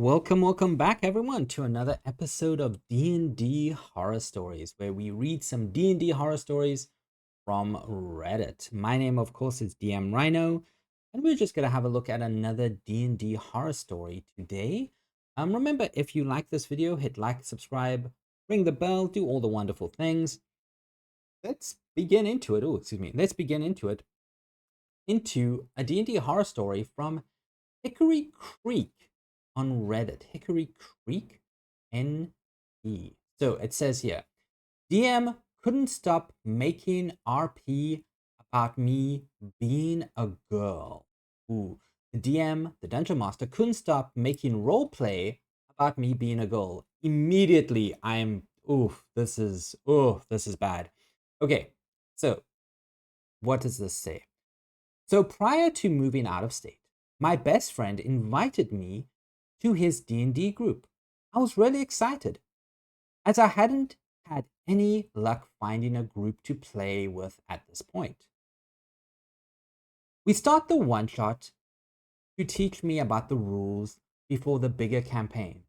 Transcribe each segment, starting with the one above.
Welcome back everyone to another episode of D&D Horror Stories, where we read some D&D horror stories from Reddit. My name, of course, is DM Rhino, and we're just going to have a look at another D&D horror story today. Remember, if you like this video, hit like, subscribe, ring the bell, do all the wonderful things. Let's begin into it. Let's begin into it. Into a D&D horror story from Hickory Creek on Reddit. Hickory Creek NE. So it says here, DM couldn't stop making RP about me being a girl. Ooh. The DM, the Dungeon Master, couldn't stop making roleplay about me being a girl. Immediately, this is bad. Okay, so what does this say? So prior to moving out of state, my best friend invited me to his D&D group. I was really excited, as I hadn't had any luck finding a group to play with at this point. We start the one-shot to teach me about the rules before the bigger campaign,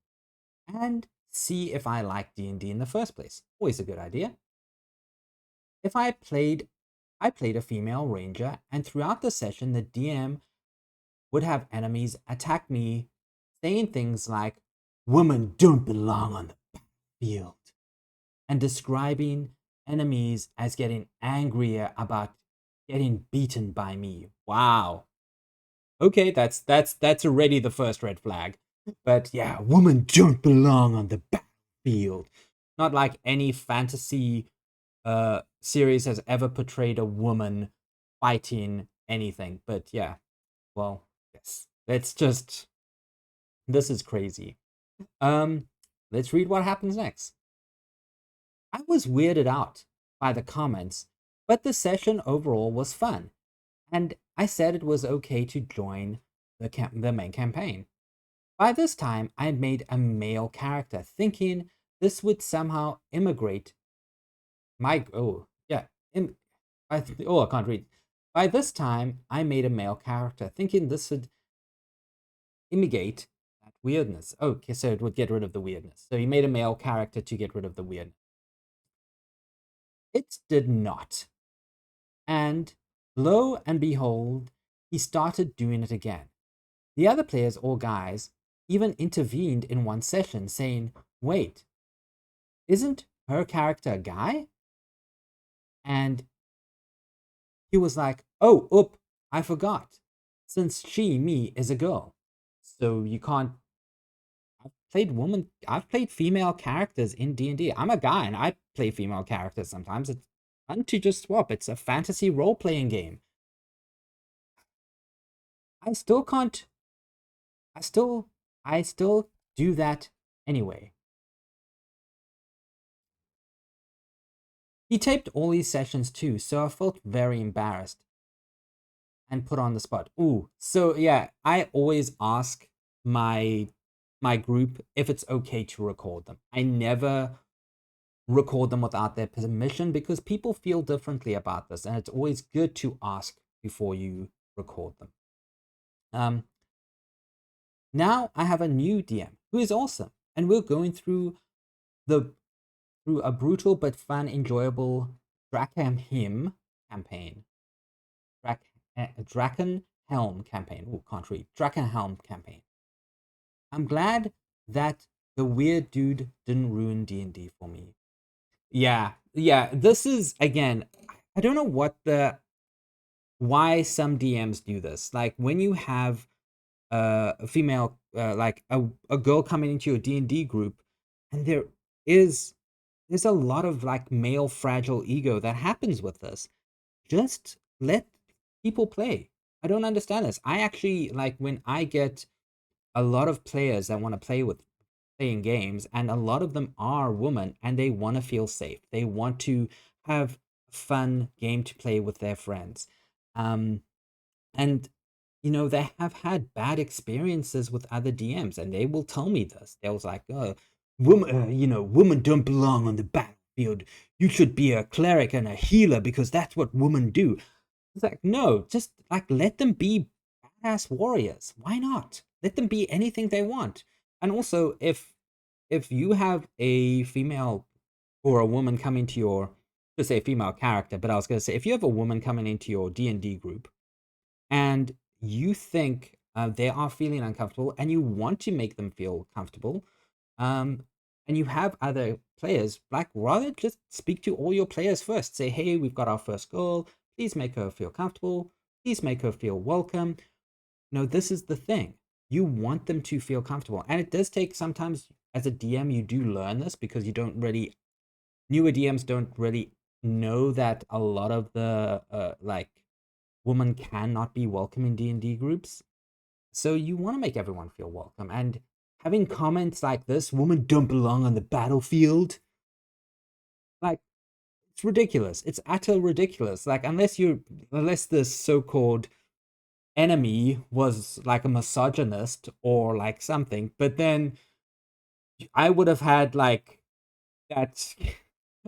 and see if I like D&D in the first place. Always a good idea. I played a female ranger, and throughout the session, the DM would have enemies attack me, saying things like, "Women don't belong on the battlefield," and describing enemies as getting angrier about getting beaten by me. Wow. Okay, that's already the first red flag. But yeah, women don't belong on the battlefield. Not like any fantasy series has ever portrayed a woman fighting anything. But yeah, well, yes. This is crazy. Let's read what happens next. I was weirded out by the comments, but the session overall was fun, and I said it was okay to join the main campaign. By this time, I had made a male character, thinking this would somehow immigrate my I can't read. By this time, I made a male character, thinking this would mitigate that weirdness. Okay, so it would get rid of the weirdness. So he made a male character to get rid of the weirdness. It did not. And lo and behold, he started doing it again. The other players or guys even intervened in one session, saying, "Wait, isn't her character a guy?" And he was like, "Oh, I forgot. Since me is a girl. So you can't." I've played female characters in D&D. I'm a guy and I play female characters sometimes. It's fun to just swap. It's a fantasy role-playing game. I still can't. I still do that anyway. He taped all these sessions too, so I felt very embarrassed and put on the spot. Ooh, so yeah, I always ask my group if it's okay to record them. I never record them without their permission because people feel differently about this, and it's always good to ask before you record them. Now I have a new DM who is awesome, and we're going through a brutal but fun, enjoyable Drakenhelm campaign. Drakenhelm campaign. Oh, can't read. Drakenhelm campaign. I'm glad that the weird dude didn't ruin D&D for me. Yeah. This is, again, I don't know why some DMs do this. Like when you have a female, like a girl coming into your D&D group, and there's a lot of like male fragile ego that happens with this. Just let people play. I don't understand this. I actually like when I get a lot of players that want to playing games, and a lot of them are women, and they want to feel safe. They want to have a fun game to play with their friends. And they have had bad experiences with other DMs, and they will tell me this. They was like, "Oh, women don't belong on the battlefield. You should be a cleric and a healer because that's what women do." It's like, no, just like let them be badass warriors. Why not? Let them be anything they want. And also, if you have a female or a woman coming to your, to say female character, but I was going to say, if you have a woman coming into your D&D group and you think they are feeling uncomfortable and you want to make them feel comfortable, um, and you have other players, like, rather just speak to all your players first. Say, hey, we've got our first girl. Please make her feel comfortable. Please make her feel welcome. No, this is the thing. You want them to feel comfortable. And it does take sometimes, as a DM, you do learn this because you don't really, newer DMs don't really know that a lot of the, like, women cannot be welcome in D&D groups. So you want to make everyone feel welcome. And having comments like this, women don't belong on the battlefield, like, it's ridiculous. It's utter ridiculous. Like, unless this so-called enemy was like a misogynist or like something, but then I would have had like that.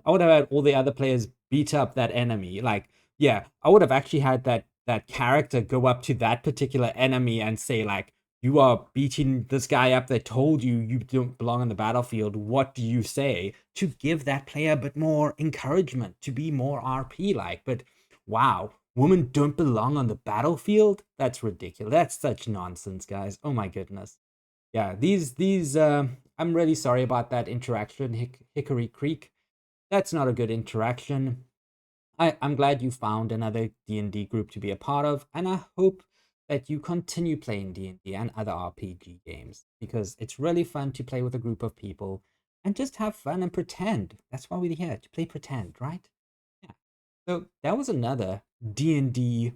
I would have had all the other players beat up that enemy. Like, yeah, I would have actually had that character go up to that particular enemy and say, like, you are beating this guy up that told you you don't belong on the battlefield. What do you say? To give that player a bit more encouragement, to be more RP like. But wow, women don't belong on the battlefield? That's ridiculous. That's such nonsense, guys. Oh my goodness. Yeah, these I'm really sorry about that interaction, Hickory Creek. That's not a good interaction. I'm glad you found another D&D group to be a part of, and I hope that you continue playing D&D and other RPG games, because it's really fun to play with a group of people and just have fun and pretend. That's why we're here, to play pretend, right? Yeah. So that was another D&D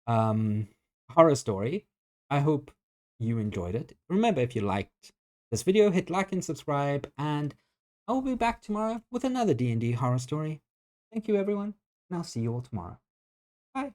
um, horror story. I hope you enjoyed it. Remember, if you liked this video, hit like and subscribe, and I will be back tomorrow with another D&D horror story. Thank you, everyone, and I'll see you all tomorrow. Bye.